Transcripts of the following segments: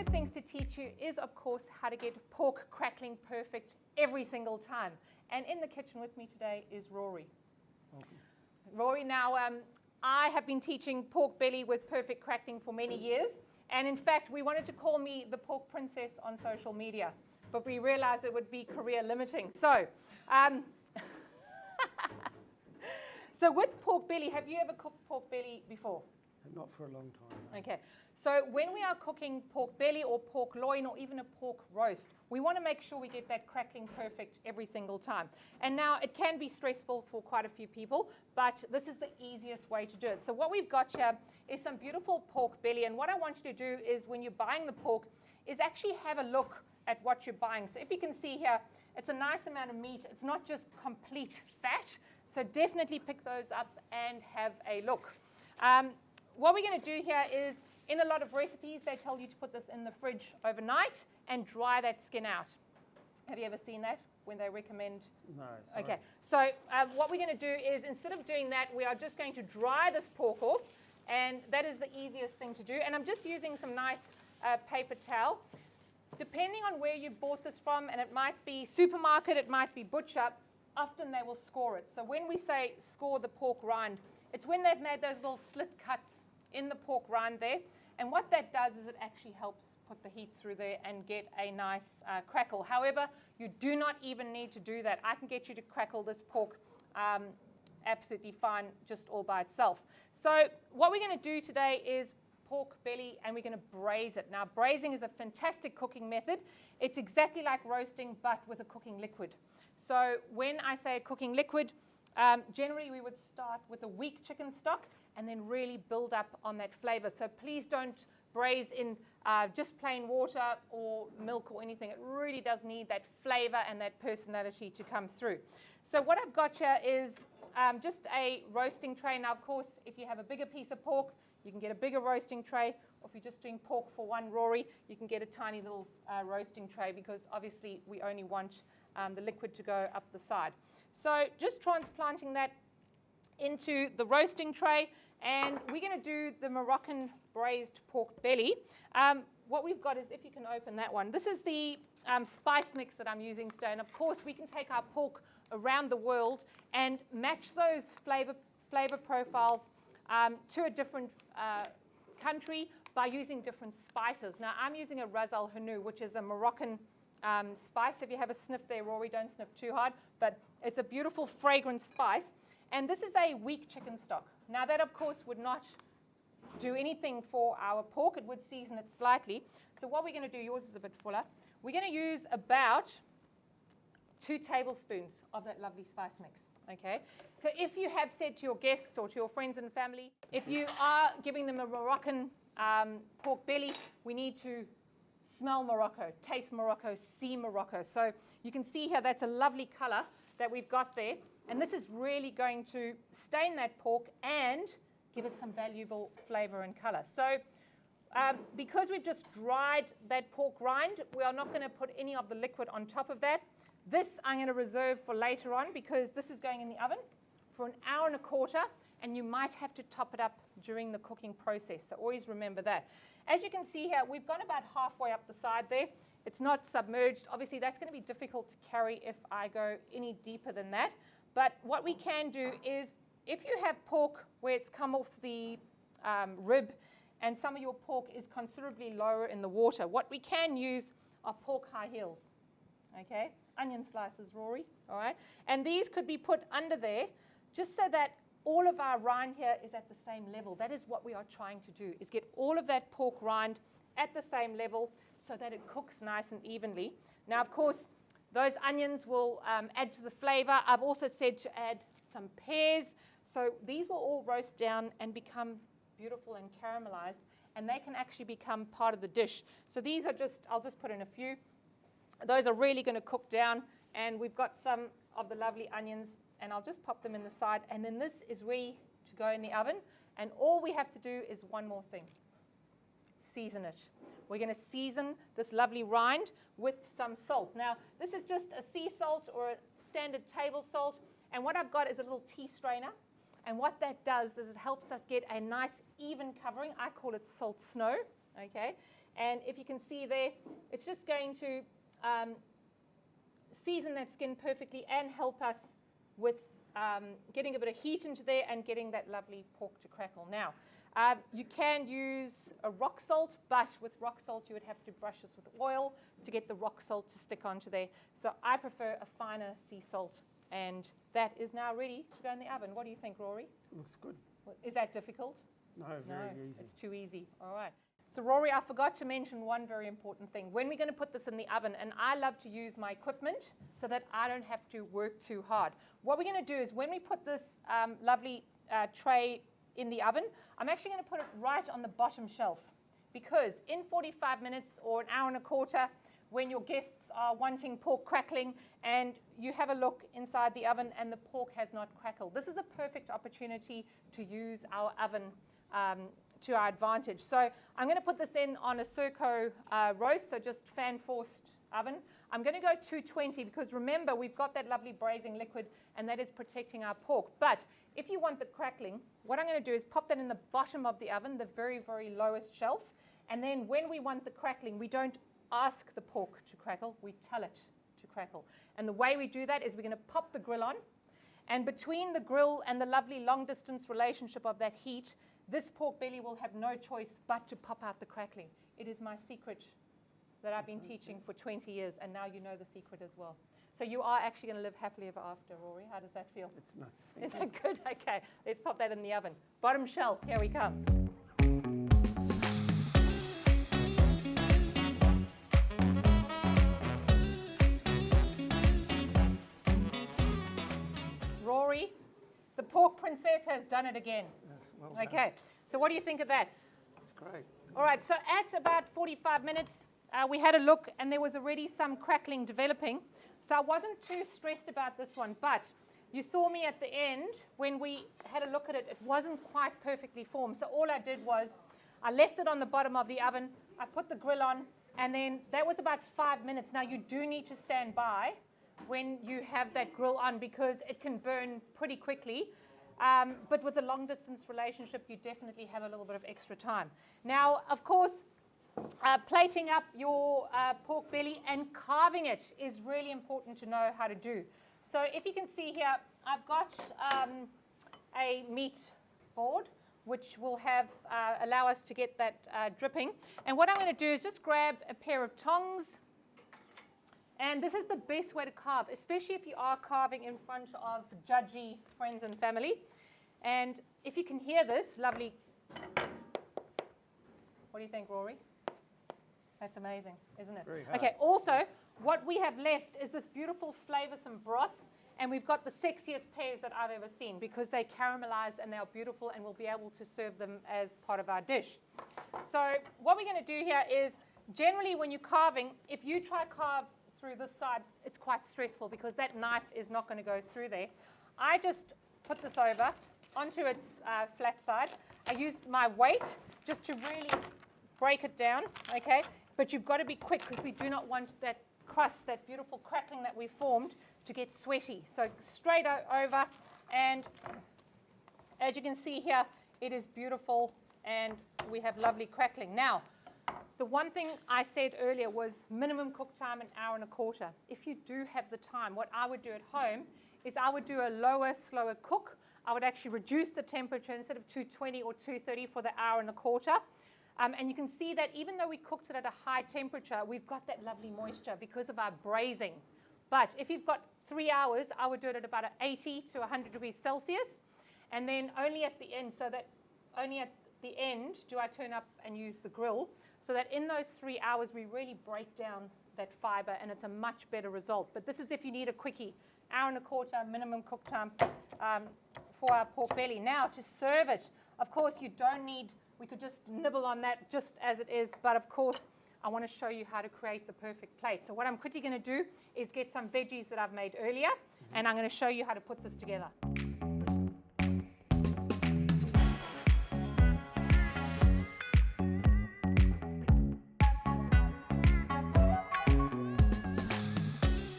favorite things to teach you is, of course, how to get pork crackling perfect every single time. And in the kitchen with me today is Rory. Okay. Rory, now I have been teaching pork belly with perfect crackling for many years. And in fact, we wanted to call me the pork princess on social media, but we realized it would be career limiting. So, so with pork belly, have you ever cooked pork belly before? Not for a long time. No. Okay, so when we are cooking pork belly or pork loin or even a pork roast, we want to make sure we get that crackling perfect every single time. And now it can be stressful for quite a few people, but this is the easiest way to do it. So what we've got here is some beautiful pork belly, and what I want you to do is when you're buying the pork is actually have a look at what you're buying. So if you can see here, it's a nice amount of meat. It's not just complete fat, so definitely pick those up and have a look. What we're going to do here is, in a lot of recipes, they tell you to put this in the fridge overnight and dry that skin out. Have you ever seen that when they recommend? No. Sorry. Okay, so what we're going to do is, instead of doing that, we are just going to dry this pork off, and that is the easiest thing to do. And I'm just using some nice paper towel. Depending on where you bought this from, and it might be supermarket, it might be butcher, often they will score it. So when we say score the pork rind, it's when they've made those little slit cuts in the pork rind there. And what that does is it actually helps put the heat through there and get a nice crackle. However, you do not even need to do that. I can get you to crackle this pork absolutely fine just all by itself. So what we're going to do today is pork belly, and we're going to braise it. Now, braising is a fantastic cooking method. It's exactly like roasting, but with a cooking liquid. So when I say a cooking liquid, generally we would start with a weak chicken stock and then really build up on that flavor. So please don't braise in just plain water or milk or anything. It really does need that flavor and that personality to come through. So what I've got here is just a roasting tray. Now, of course, if you have a bigger piece of pork, you can get a bigger roasting tray. Or if you're just doing pork for one Rory, you can get a tiny little roasting tray, because obviously we only want the liquid to go up the side. So just transplanting that into the roasting tray, and we're going to do the Moroccan braised pork belly. What we've got is, if you can open that one, this is the spice mix that I'm using today. And of course, we can take our pork around the world and match those flavor profiles to a different country by using different spices. Now, I'm using a Ras Al Hanout, which is a Moroccan spice. If you have a sniff there, Rory, don't sniff too hard, but it's a beautiful fragrant spice. And this is a weak chicken stock. Now, that of course would not do anything for our pork. It would season it slightly. So what we're going to do, yours is a bit fuller, we're going to use about 2 tablespoons of that lovely spice mix. Okay, so if you have said to your guests or to your friends and family, if you are giving them a Moroccan pork belly, we need to smell Morocco, taste Morocco, see Morocco. So you can see here that's a lovely color that we've got there. And this is really going to stain that pork and give it some valuable flavor and color. So because we've just dried that pork rind, we are not going to put any of the liquid on top of that. This I'm going to reserve for later on, because this is going in the oven for an hour and a quarter, and you might have to top it up during the cooking process. So always remember that. As you can see here, we've gone about halfway up the side there. It's not submerged. Obviously, that's going to be difficult to carry if I go any deeper than that. But what we can do is, if you have pork where it's come off the rib and some of your pork is considerably lower in the water, what we can use are pork high heels, okay? Onion slices, Rory, all right? And these could be put under there just so that all of our rind here is at the same level. That is what we are trying to do, is get all of that pork rind at the same level so that it cooks nice and evenly. Now, of course, those onions will add to the flavor. I've also said to add some pears. So these will all roast down and become beautiful and caramelized, and they can actually become part of the dish. So these are just, I'll just put in a few. Those are really going to cook down, and we've got some of the lovely onions, and I'll just pop them in the side. And then this is ready to go in the oven, and all we have to do is one more thing: season it. We're going to season this lovely rind with some salt. Now, this is just a sea salt or a standard table salt, and what I've got is a little tea strainer. And what that does is it helps us get a nice even covering. I call it salt snow, okay? And if you can see there, it's just going to season that skin perfectly and help us with getting a bit of heat into there and getting that lovely pork to crackle. Now, you can use a rock salt, but with rock salt you would have to brush this with oil to get the rock salt to stick onto there. So I prefer a finer sea salt, and that is now ready to go in the oven. What do you think, Rory? Looks good. Is that difficult? No, very easy. It's too easy. All right. So Rory, I forgot to mention one very important thing. When we're going to put this in the oven, and I love to use my equipment so that I don't have to work too hard. What we're going to do is when we put this lovely tray in the oven, I'm actually going to put it right on the bottom shelf, because in 45 minutes or an hour and a quarter, when your guests are wanting pork crackling and you have a look inside the oven and the pork has not crackled, this is a perfect opportunity to use our oven to our advantage. So I'm going to put this in on a Serco roast, so just fan-forced oven. I'm going to go 220 because remember, we've got that lovely braising liquid and that is protecting our pork. But if you want the crackling, what I'm going to do is pop that in the bottom of the oven, the very, very lowest shelf. And then when we want the crackling, we don't ask the pork to crackle, we tell it to crackle. And the way we do that is we're going to pop the grill on. And between the grill and the lovely long-distance relationship of that heat, this pork belly will have no choice but to pop out the crackling. It is my secret that I've been teaching for 20 years, and now you know the secret as well. So you are actually going to live happily ever after, Rory. How does that feel? It's nice. Is that good? Okay, let's pop that in the oven. Bottom shelf, here we come. Rory, the pork princess has done it again. Yes, well done. Okay, so what do you think of that? It's great. All right, so at about 45 minutes, we had a look and there was already some crackling developing. So I wasn't too stressed about this one, but you saw me at the end when we had a look at it, it wasn't quite perfectly formed. So all I did was I left it on the bottom of the oven, I put the grill on, and then that was about 5 minutes. Now you do need to stand by when you have that grill on because it can burn pretty quickly. But with a long distance relationship, you definitely have a little bit of extra time. Now, of course, plating up your pork belly and carving it is really important to know how to do. So if you can see here, I've got a meat board which will have allow us to get that dripping. And what I'm going to do is just grab a pair of tongs. And this is the best way to carve, especially if you are carving in front of judgy friends and family. And if you can hear this lovely, what do you think, Rory? That's amazing, isn't it? Very hard. Okay, also, what we have left is this beautiful flavoursome broth, and we've got the sexiest pears that I've ever seen because they caramelized and they are beautiful, and we'll be able to serve them as part of our dish. So what we're going to do here is, generally when you're carving, if you try carve through this side, it's quite stressful because that knife is not going to go through there. I just put this over onto its flat side. I used my weight just to really break it down, okay? But you've got to be quick because we do not want that crust, that beautiful crackling that we formed, to get sweaty. So straight over, and as you can see here, it is beautiful and we have lovely crackling. Now, the one thing I said earlier was minimum cook time, an hour and a quarter. If you do have the time, what I would do at home is I would do a lower, slower cook. I would actually reduce the temperature instead of 220 or 230 for the hour and a quarter. And you can see that even though we cooked it at a high temperature, we've got that lovely moisture because of our braising. But if you've got 3 hours, I would do it at about 80 to 100 degrees Celsius. And then only at the end, so that only at the end do I turn up and use the grill, so that in those 3 hours we really break down that fiber and it's a much better result. But this is if you need a quickie, hour and a quarter minimum cook time for our pork belly. Now to serve it, of course you don't need, we could just nibble on that just as it is, but of course I want to show you how to create the perfect plate. So what I'm quickly going to do is get some veggies that I've made earlier, and I'm going to show you how to put this together.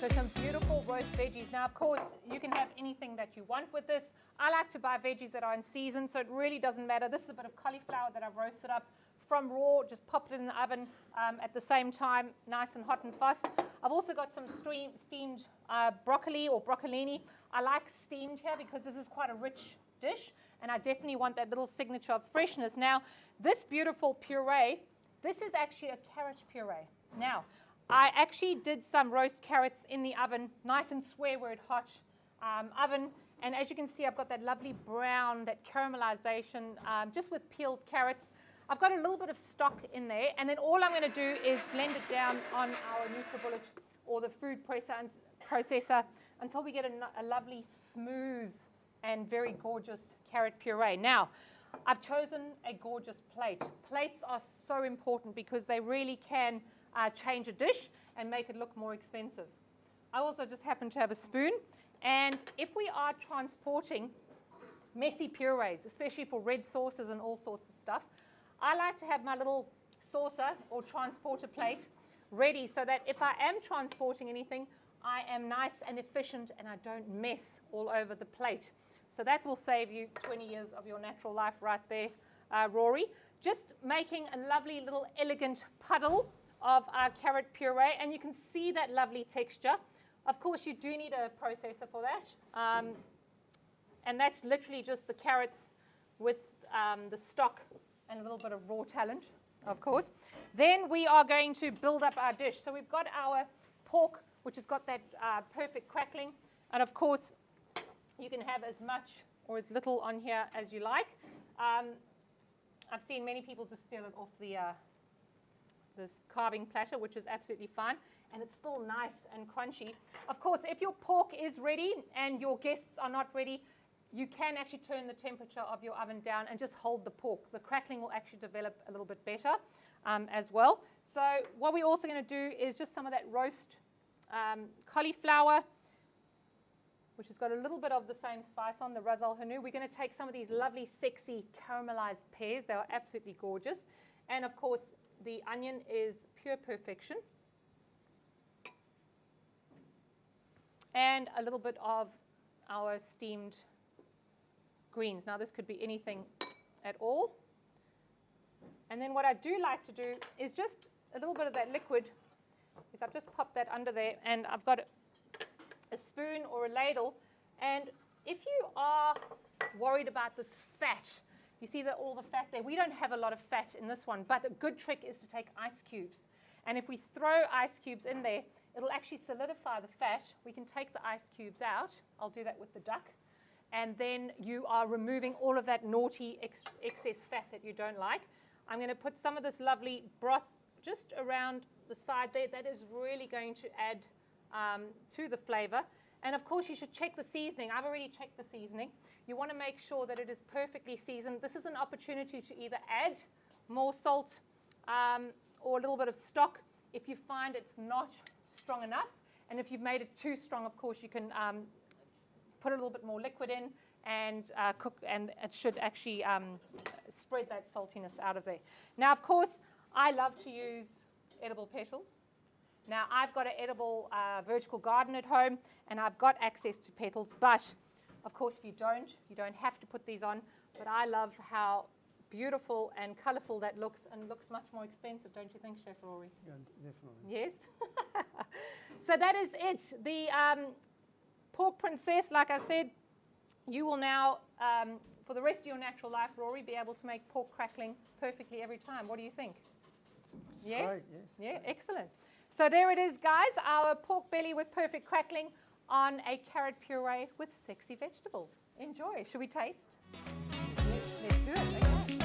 So some beautiful roast veggies. Now, of course, you can have anything that you want with this. I like to buy veggies that are in season, so it really doesn't matter. This is a bit of cauliflower that I've roasted up, from raw, just pop it in the oven at the same time, nice and hot and fast. I've also got some steamed broccoli or broccolini. I like steamed here because this is quite a rich dish, and I definitely want that little signature of freshness. Now, this beautiful puree, this is actually a carrot puree. Now, I actually did some roast carrots in the oven, nice and swear-word hot oven. And as you can see, I've got that lovely brown, that caramelization, just with peeled carrots. I've got a little bit of stock in there. And then all I'm going to do is blend it down on our NutriBullet or the food processor until we get a lovely, smooth, and very gorgeous carrot puree. Now, I've chosen a gorgeous plate. Plates are so important because they really can change a dish and make it look more expensive. I also just happen to have a spoon. And if we are transporting messy purees, especially for red sauces and all sorts of stuff, I like to have my little saucer or transporter plate ready so that if I am transporting anything, I am nice and efficient and I don't mess all over the plate. So that will save you 20 years of your natural life right there, Rory. Just making a lovely little elegant puddle of our carrot puree, and you can see that lovely texture. Of course, you do need a processor for that, and that's literally just the carrots with the stock and a little bit of raw talent, of course. Then we are going to build up our dish. So we've got our pork, which has got that perfect crackling, and of course, you can have as much or as little on here as you like. I've seen many people just steal it off this carving platter, which is absolutely fine, and it's still nice and crunchy. Of course, if your pork is ready and your guests are not ready, you can actually turn the temperature of your oven down and just hold the pork. The crackling will actually develop a little bit better as well. So what we're also going to do is just some of that roast cauliflower, which has got a little bit of the same spice on, the ras al hanout. We're going to take some of these lovely, sexy, caramelized pears. They are absolutely gorgeous. And of course, the onion is pure perfection. And a little bit of our steamed greens. Now, this could be anything at all. And then what I do like to do is just a little bit of that liquid, is I've just popped that under there, and I've got a spoon or a ladle. And if you are worried about this fat, you see that all the fat there, we don't have a lot of fat in this one, but a good trick is to take ice cubes. And if we throw ice cubes in there, it'll actually solidify the fat. We can take the ice cubes out. I'll do that with the duck. And then you are removing all of that naughty excess fat that you don't like. I'm going to put some of this lovely broth just around the side there. That is really going to add to the flavor. And of course, you should check the seasoning. I've already checked the seasoning. You want to make sure that it is perfectly seasoned. This is an opportunity to either add more salt or a little bit of stock if you find it's not strong enough. And if you've made it too strong, of course, you can put a little bit more liquid in and cook, and it should actually spread that saltiness out of there. Now, of course, I love to use edible petals. Now, I've got an edible vertical garden at home, and I've got access to petals, but of course, if you don't have to put these on. But I love how beautiful and colorful that looks, and looks much more expensive, don't you think, Chef Rory? Yeah, definitely. Yes. So that is it. The pork princess, like I said, you will now, for the rest of your natural life, Rory, be able to make pork crackling perfectly every time. What do you think? It's Yeah? great, yes. Yeah, excellent. So there it is, guys, our pork belly with perfect crackling on a carrot puree with sexy vegetables. Enjoy. Should we taste? Let's do it. Okay.